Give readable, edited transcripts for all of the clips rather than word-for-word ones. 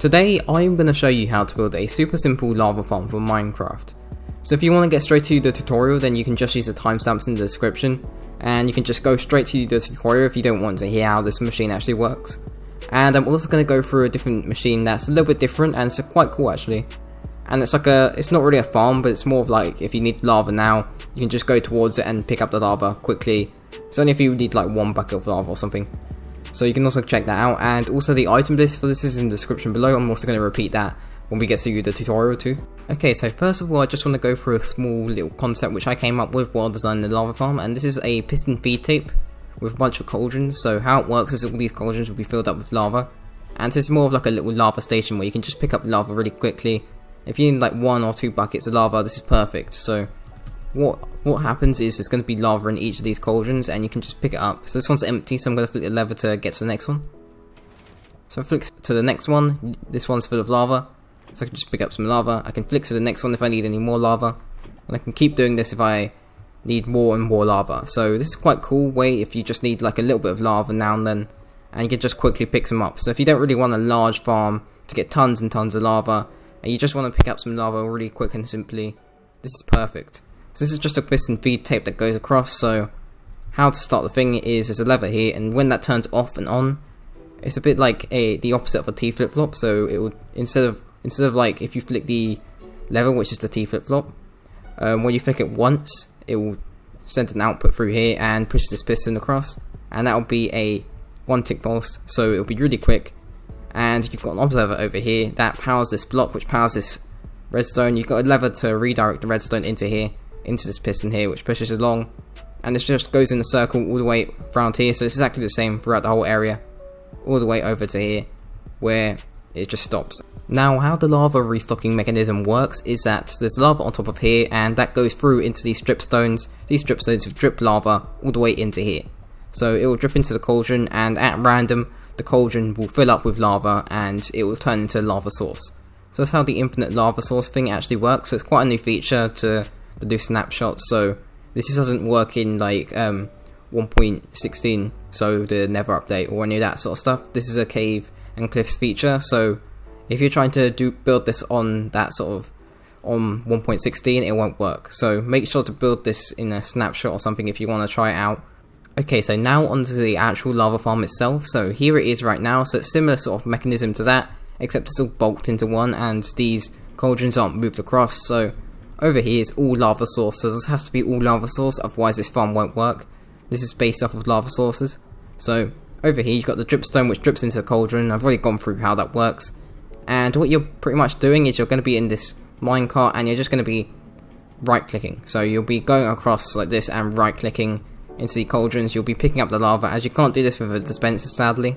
Today I'm going to show you how to build a super simple lava farm for Minecraft. So if you want to get straight to the tutorial, then you can just use the timestamps in the description, and you can just go straight to the tutorial if you don't want to hear how this machine actually works. And I'm also going to go through a different machine that's a little bit different, and it's quite cool actually. And it's like it's not really a farm, but it's more of like if you need lava now, you can just go towards it and pick up the lava quickly. It's only if you need like one bucket of lava or something. So you can also check that out, and also the item list for this is in the description below. I'm also going to repeat that when we get to the tutorial too. Okay, so first of all I just want to go through a small little concept which I came up with while designing the lava farm, and this is a piston feed tape with a bunch of cauldrons. So how it works is all these cauldrons will be filled up with lava, and it's more of like a little lava station where you can just pick up lava really quickly. If you need like 1 or 2 buckets of lava, this is perfect. So what happens is there's going to be lava in each of these cauldrons, and you can just pick it up. So this one's empty, so I'm going to flick the lever to get to the next one. So I flick to the next one. This one's full of lava, so I can just pick up some lava. I can flick to the next one if I need any more lava, and I can keep doing this if I need more and more lava. So this is quite a cool way if you just need like a little bit of lava now and then, and you can just quickly pick some up. So if you don't really want a large farm to get tons and tons of lava, and you just want to pick up some lava really quick and simply, this is perfect. So this is just a piston feed tape that goes across. So how to start the thing is there's a lever here, and when that turns off and on, it's a bit like the opposite of a T flip-flop. So it would instead of like if you flick the lever, which is the T flip-flop, when you flick it once, it will send an output through here and push this piston across, and that will be a 1 tick pulse. So it will be really quick. And you've got an observer over here that powers this block, which powers this redstone. You've got a lever to redirect the redstone into here, into this piston here, which pushes along, and this just goes in a circle all the way around here. So it's exactly the same throughout the whole area, all the way over to here, where it just stops. Now, how the lava restocking mechanism works is that there's lava on top of here, and that goes through into these dripstones. These dripstones drip lava all the way into here. So it will drip into the cauldron, and at random, the cauldron will fill up with lava, and it will turn into a lava source. So that's how the infinite lava source thing actually works. So it's quite a new feature to do snapshots. So this doesn't work in like 1.16, so the Never update or any of that sort of stuff. This is a cave and cliffs feature. So if you're trying to build this on that sort of on 1.16, it won't work. So make sure to build this in a snapshot or something if you want to try it out. Okay, so now onto the actual lava farm itself. So here it is right now. So it's similar sort of mechanism to that, except it's all bulked into one, and these cauldrons aren't moved across. So over here is all lava source. So this has to be all lava source, otherwise this farm won't work. This is based off of lava sources. So over here you've got the dripstone, which drips into the cauldron. I've already gone through how that works. And what you're pretty much doing is you're going to be in this minecart, and you're just going to be right clicking. So you'll be going across like this and right clicking into the cauldrons. You'll be picking up the lava, as you can't do this with a dispenser sadly.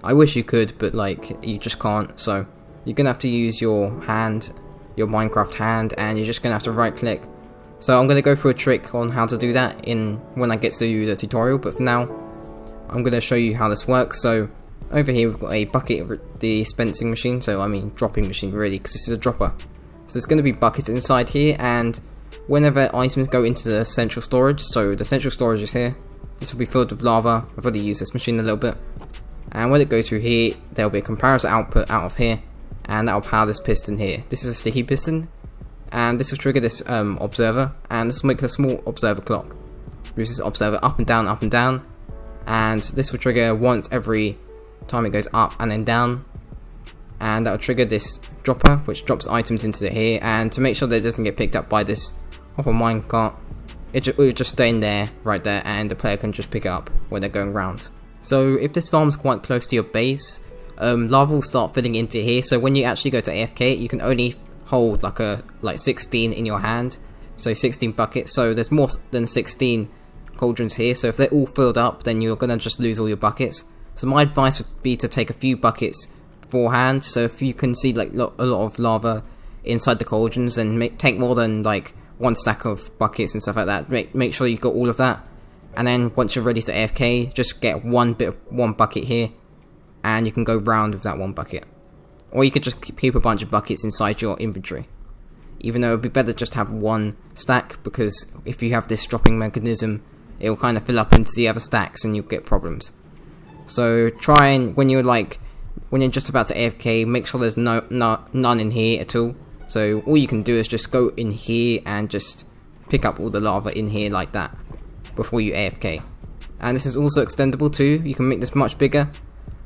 I wish you could, but like you just can't. So you're gonna have to use your hand, your Minecraft hand, and you're just gonna have to right click. So I'm gonna go through a trick on how to do that when I get to the tutorial, but for now I'm gonna show you how this works. So over here we've got a bucket dispensing machine, so I mean dropping machine really, because this is a dropper. So there's gonna be buckets inside here, and whenever items go into the central storage, so the central storage is here, this will be filled with lava. I've already used this machine a little bit, and when it goes through here, there will be a comparator output out of here, and that will power this piston here. This is a sticky piston, and this will trigger this observer, and this will make a small observer clock. Moves this observer up and down, and this will trigger once every time it goes up and then down, and that will trigger this dropper, which drops items into here. And to make sure that it doesn't get picked up by this off a minecart, it will just stay in there, right there, and the player can just pick it up when they're going round. So if this farm's quite close to your base, lava will start filling into here. So when you actually go to AFK, you can only hold like 16 in your hand, so 16 buckets. So there's more than 16 cauldrons here, so if they're all filled up, then you're gonna just lose all your buckets. So my advice would be to take a few buckets beforehand. So if you can see like a lot of lava inside the cauldrons, then take more than like 1 stack of buckets and stuff like that. Make sure you've got all of that, and then once you're ready to AFK, just get one bucket here, and you can go round with that 1 bucket. Or you could just keep a bunch of buckets inside your inventory, even though it would be better just to have 1 stack, because if you have this dropping mechanism, it will kind of fill up into the other stacks and you'll get problems. So try and, when you're like when you're just about to AFK, make sure there's none in here at all. So all you can do is just go in here and just pick up all the lava in here like that before you AFK. And this is also extendable too. You can make this much bigger.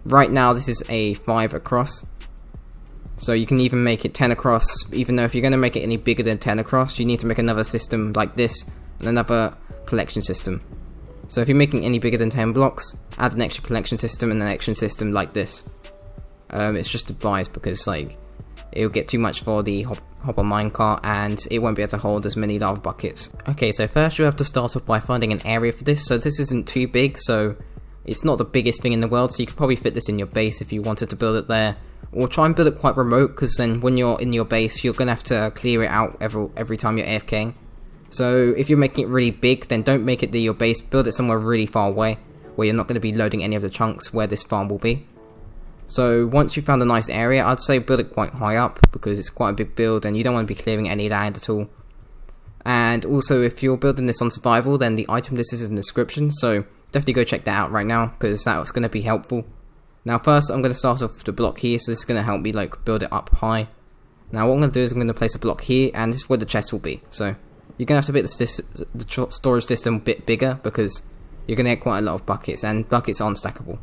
Right now this is a 5 across. So you can even make it 10 across, even though if you're going to make it any bigger than 10 across, you need to make another system like this and another collection system. So if you're making any bigger than 10 blocks, add an extra collection system and an extra system like this. It's just advised because like it'll get too much for the hopper minecart and it won't be able to hold as many lava buckets. Okay, so first you have to start off by finding an area for this. So this isn't too big, so it's not the biggest thing in the world, so you could probably fit this in your base if you wanted to build it there. Or try and build it quite remote, because then when you're in your base you're going to have to clear it out every time you're AFKing. So if you're making it really big, then don't make it near your base, build it somewhere really far away where you're not going to be loading any of the chunks where this farm will be. So once you found a nice area, I'd say build it quite high up because it's quite a big build and you don't want to be clearing any land at all. And also if you're building this on survival, then the item list is in the description, so definitely go check that out right now because that's going to be helpful. Now first I'm going to start off with the block here, so this is going to help me like build it up high. Now what I'm going to do is I'm going to place a block here and this is where the chest will be. So you're going to have to make the storage system a bit bigger because you're going to get quite a lot of buckets, and buckets aren't stackable.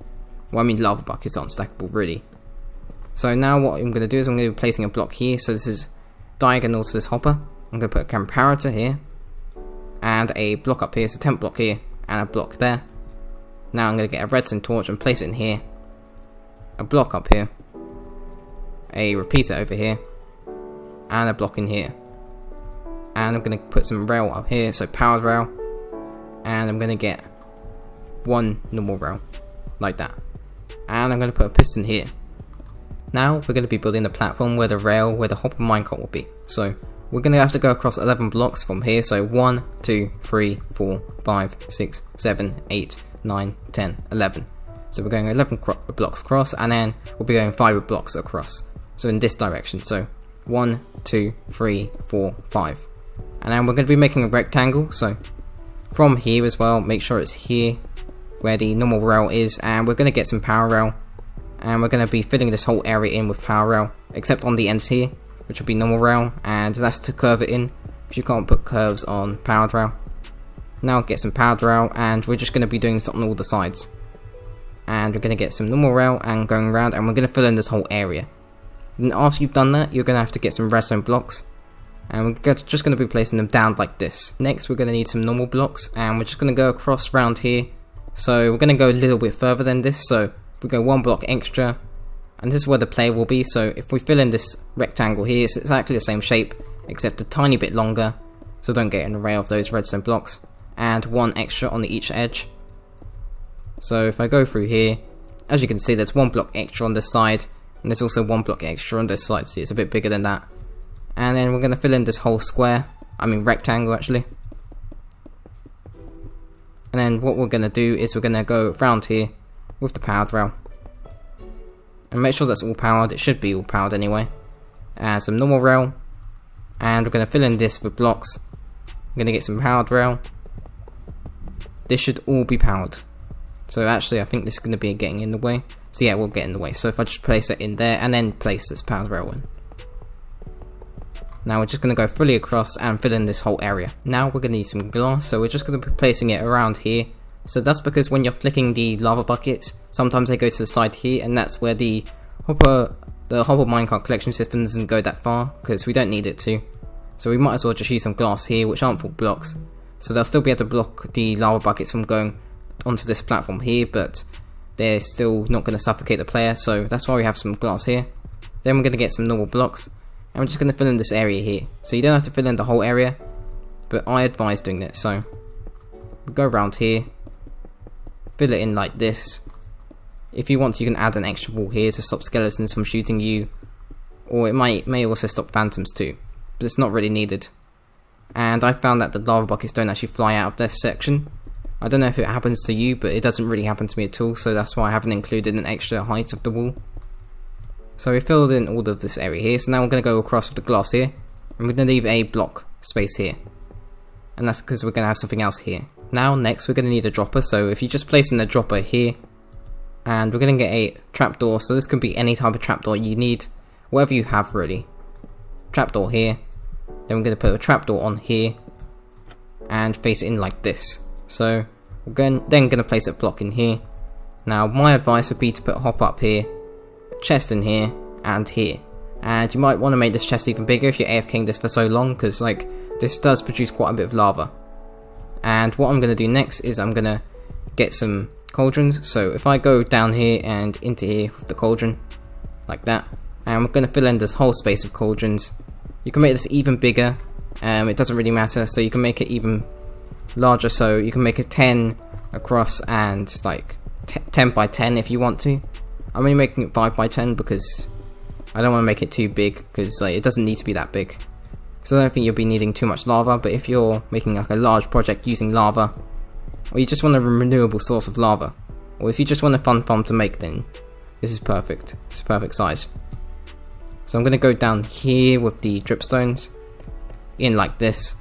Well, I mean lava buckets aren't stackable really. So now what I'm going to do is I'm going to be placing a block here, so this is diagonal to this hopper. I'm going to put a comparator here and a block up here, so temp block here and a block there. Now I'm going to get a redstone torch and place it in here, a block up here, a repeater over here and a block in here. And I'm going to put some rail up here, so powered rail, and I'm going to get one normal rail like that. And I'm going to put a piston here. Now we're going to be building the platform where the hopper minecart will be. So we're going to have to go across 11 blocks from here. So 1, 2, 3, 4, 5, 6, 7, 8, 9, 10, 11. So we're going 11 blocks across, and then we'll be going 5 blocks across. So in this direction. So 1, 2, 3, 4, 5. And then we're going to be making a rectangle. So from here as well, make sure it's here where the normal rail is, and we're going to get some power rail, and we're going to be filling this whole area in with power rail except on the ends here, which will be normal rail, and that's to curve it in because you can't put curves on powered rail. Now get some powered rail, and we're just going to be doing this on all the sides, and we're going to get some normal rail and going around, and we're going to fill in this whole area. And after you've done that, you're going to have to get some redstone blocks, and we're just going to be placing them down like this. Next we're going to need some normal blocks, and we're just going to go across around here. So we're going to go a little bit further than this, so we go 1 block extra, and this is where the player will be. So if we fill in this rectangle here, it's exactly the same shape except a tiny bit longer, so don't get in the way of those redstone blocks, and 1 extra on each edge. So if I go through here, as you can see there's 1 block extra on this side, and there's also 1 block extra on this side. See, it's a bit bigger than that. And then we're going to fill in this whole rectangle actually. And then what we're going to do is we're going to go around here with the powered rail. And make sure that's all powered, it should be all powered anyway. And some normal rail. And we're going to fill in this with blocks. We're going to get some powered rail. This should all be powered. So actually I think this is going to be getting in the way. So yeah, we'll get in the way. So if I just place it in there and then place this powered rail in. Now we're just going to go fully across and fill in this whole area. Now we're going to need some glass, so we're just going to be placing it around here. So that's because when you're flicking the lava buckets, sometimes they go to the side here, and that's where the hopper minecart collection system doesn't go that far, because we don't need it to. So we might as well just use some glass here, which aren't full blocks. So they'll still be able to block the lava buckets from going onto this platform here, but they're still not going to suffocate the player, so that's why we have some glass here. Then we're going to get some normal blocks. And we're just going to fill in this area here. So you don't have to fill in the whole area, but I advise doing this. So we'll go around here, fill it in like this. If you want to, you can add an extra wall here to stop skeletons from shooting you, or it may also stop phantoms too, but it's not really needed. And I found that the lava buckets don't actually fly out of this section. I don't know if it happens to you, but it doesn't really happen to me at all, so that's why I haven't included an extra height of the wall. So we filled in all of this area here, so now we're going to go across with the glass here, and we're going to leave a block space here. And that's because we're going to have something else here. Now next we're going to need a dropper, so if you just place in a dropper here, and we're going to get a trapdoor. So this could be any type of trapdoor you need, whatever you have really. Trapdoor here, then we're going to put a trapdoor on here and face it in like this. So we're then going to place a block in here. Now my advice would be to put a hop up here, a chest in here, and here. And you might want to make this chest even bigger if you're AFKing this for so long, because like this does produce quite a bit of lava. And what I'm going to do next is I'm going to get some cauldrons. So if I go down here and into here with the cauldron, like that, and we're going to fill in this whole space of cauldrons. You can make this even bigger, it doesn't really matter, so you can make it even larger, so you can make it 10 across and like 10 by 10 if you want to. I'm only making it 5 by 10 because I don't want to make it too big, because like, it doesn't need to be that big. So I don't think you'll be needing too much lava, but if you're making like a large project using lava, or you just want a renewable source of lava, or if you just want a fun farm to make, then this is perfect. It's a perfect size. So I'm going to go down here with the dripstones, in like this,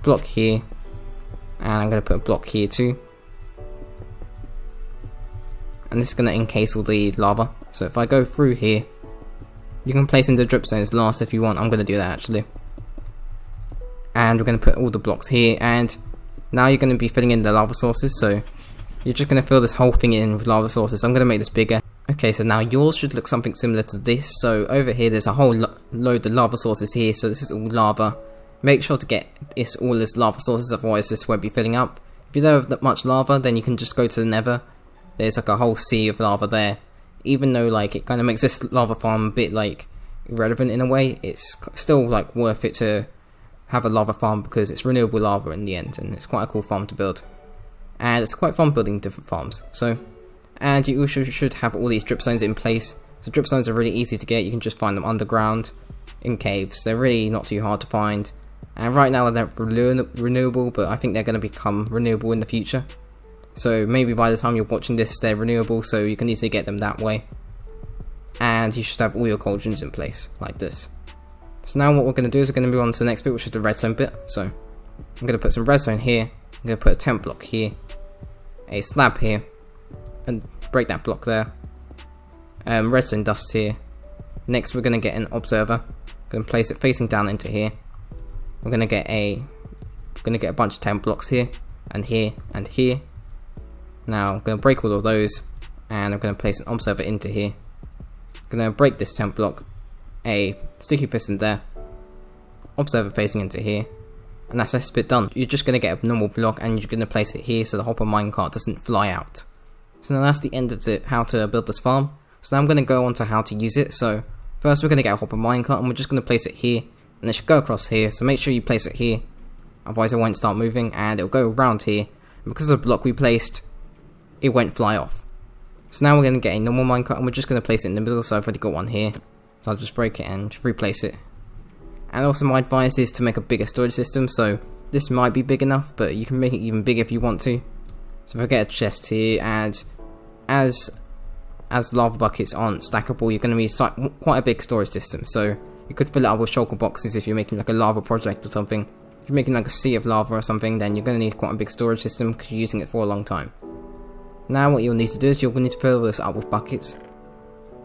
block here, and I'm going to put a block here too. And this is going to encase all the lava. So if I go through here, you can place in the dripstones last if you want. I'm going to do that actually. And we're going to put all the blocks here, and now you're going to be filling in the lava sources. So you're just going to fill this whole thing in with lava sources. I'm going to make this bigger. Okay, so now yours should look something similar to this. So over here there's a whole load of lava sources here, so this is all lava. Make sure to get all this lava sources, otherwise this won't be filling up. If you don't have that much lava, then you can just go to the nether. There's like a whole sea of lava there. Even though like it kind of makes this lava farm a bit like irrelevant in a way, it's still like worth it to have a lava farm because it's renewable lava in the end, and it's quite a cool farm to build. And it's quite fun building different farms. And you also should have all these dripstones in place. So dripstones are really easy to get. You can just find them underground in caves. They're really not too hard to find. And right now they're renewable, but I think they're going to become renewable in the future. So maybe by the time you're watching this, they're renewable, so you can easily get them that way. And you should have all your cauldrons in place, like this. So now what we're going to do is we're going to move on to the next bit, which is the redstone bit. So I'm going to put some redstone here. I'm going to put a tent block here, a slab here, and break that block there. Redstone dust here. Next we're going to get an observer. Going to place it facing down into here. We're going to get a bunch of tent blocks here and here and here. Now I'm going to break all of those, and I'm going to place an observer into here. I'm going to break this tent block, a sticky piston there, observer facing into here, and that's this bit done. You're just going to get a normal block and you're going to place it here so the hopper minecart doesn't fly out. So now that's the end of how to build this farm. So now I'm going to go on to how to use it. So first we're going to get a hopper minecart, and we're just going to place it here, and it should go across here. So make sure you place it here, otherwise it won't start moving, and it'll go around here. And because of the block we placed, it won't fly off. So now we're going to get a normal minecart, and we're just going to place it in the middle. So I've already got one here, so I'll just break it and replace it. And also my advice is to make a bigger storage system. So this might be big enough, but you can make it even bigger if you want to. So if I get a chest here, and as lava buckets aren't stackable, you're going to need quite a big storage system. So you could fill it up with shulker boxes if you're making like a lava project or something. If you're making like a sea of lava or something, then you're going to need quite a big storage system because you're using it for a long time. Now what you'll need to do is you'll need to fill this up with buckets.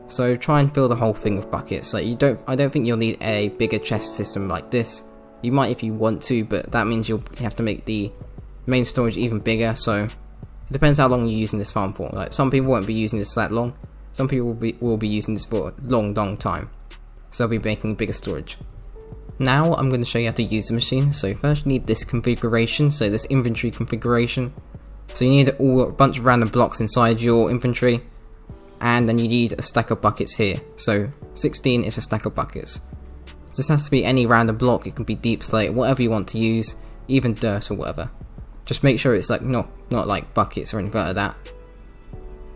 So try and fill the whole thing with buckets. Like I don't think you'll need a bigger chest system like this. You might if you want to, but that means you'll have to make the main storage even bigger. So it depends how long you're using this farm for. Like some people won't be using this that long. Some people will be using this for a long time. So they'll be making bigger storage. Now I'm going to show you how to use the machine. So first you need this configuration, so this inventory configuration. So you need a bunch of random blocks inside your inventory, and then you need a stack of buckets here. So 16 is a stack of buckets. This has to be any random block. It can be deep slate, whatever you want to use, even dirt or whatever. Just make sure it's like not like buckets or anything like that.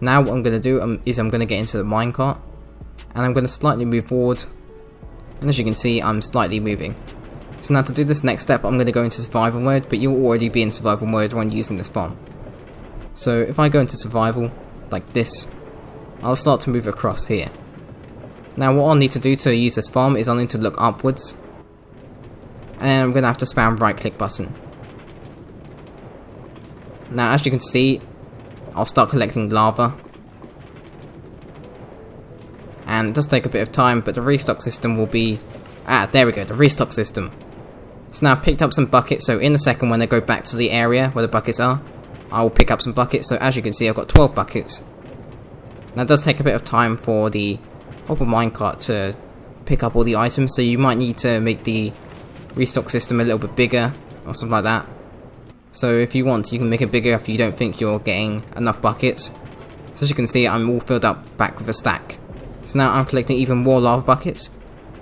Now what I'm going to do is I'm going to get into the minecart, and I'm going to slightly move forward, and as you can see I'm slightly moving. So now to do this next step I'm going to go into survival mode, but you'll already be in survival mode when using this farm. So if I go into survival like this, I'll start to move across here. Now what I'll need to do to use this farm is I'll need to look upwards, and then I'm going to have to spam right click button. Now as you can see, I'll start collecting lava, and it does take a bit of time, but the restock system will be... there we go, the restock system. So now I've picked up some buckets, so in a second when I go back to the area where the buckets are, I will pick up some buckets. So as you can see, I've got 12 buckets. Now it does take a bit of time for the proper minecart to pick up all the items, so you might need to make the restock system a little bit bigger or something like that. So if you want, you can make it bigger if you don't think you're getting enough buckets. So as you can see, I'm all filled up back with a stack. So now I'm collecting even more lava buckets.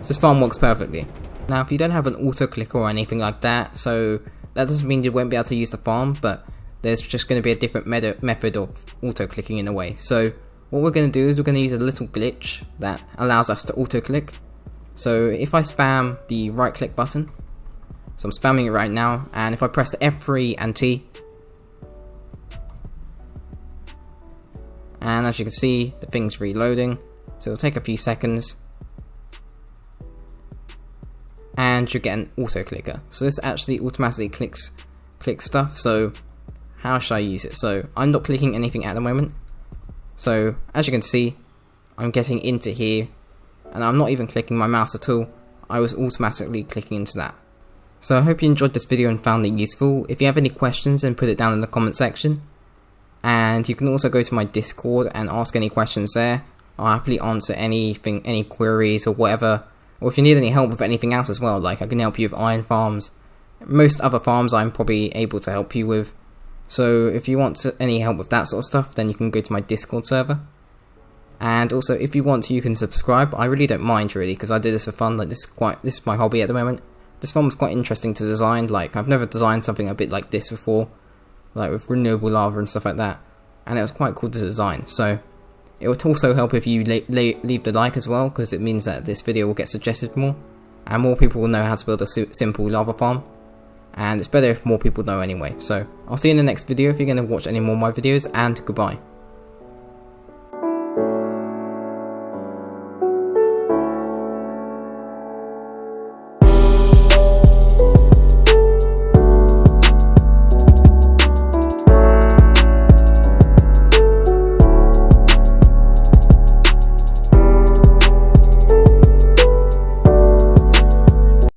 So this farm works perfectly. Now if you don't have an auto clicker or anything like that, so that doesn't mean you won't be able to use the farm, but there's just going to be a different method of auto clicking in a way. So what we're going to do is we're going to use a little glitch that allows us to auto click. So if I spam the right click button, so I'm spamming it right now, and if I press F3 and T, and as you can see, the thing's reloading, so it'll take a few seconds, and you get an auto clicker. So this actually automatically clicks stuff. So how should I use it? So I'm not clicking anything at the moment. So as you can see, I'm getting into here, and I'm not even clicking my mouse at all. I was automatically clicking into that. So I hope you enjoyed this video and found it useful. If you have any questions, then put it down in the comment section. And you can also go to my Discord and ask any questions there. I'll happily answer anything, any queries or whatever. Or if you need any help with anything else as well, like I can help you with iron farms. Most other farms I'm probably able to help you with. So if you want any help with that sort of stuff, then you can go to my Discord server. And also if you want to, you can subscribe. I really don't mind really, because I do this for fun. Like this is my hobby at the moment. This farm was quite interesting to design. Like I've never designed something a bit like this before, like with renewable lava and stuff like that, and it was quite cool to design. So it would also help if you leave the like as well, because it means that this video will get suggested more, and more people will know how to build a simple lava farm. And it's better if more people know anyway. So I'll see you in the next video if you're going to watch any more of my videos, and goodbye.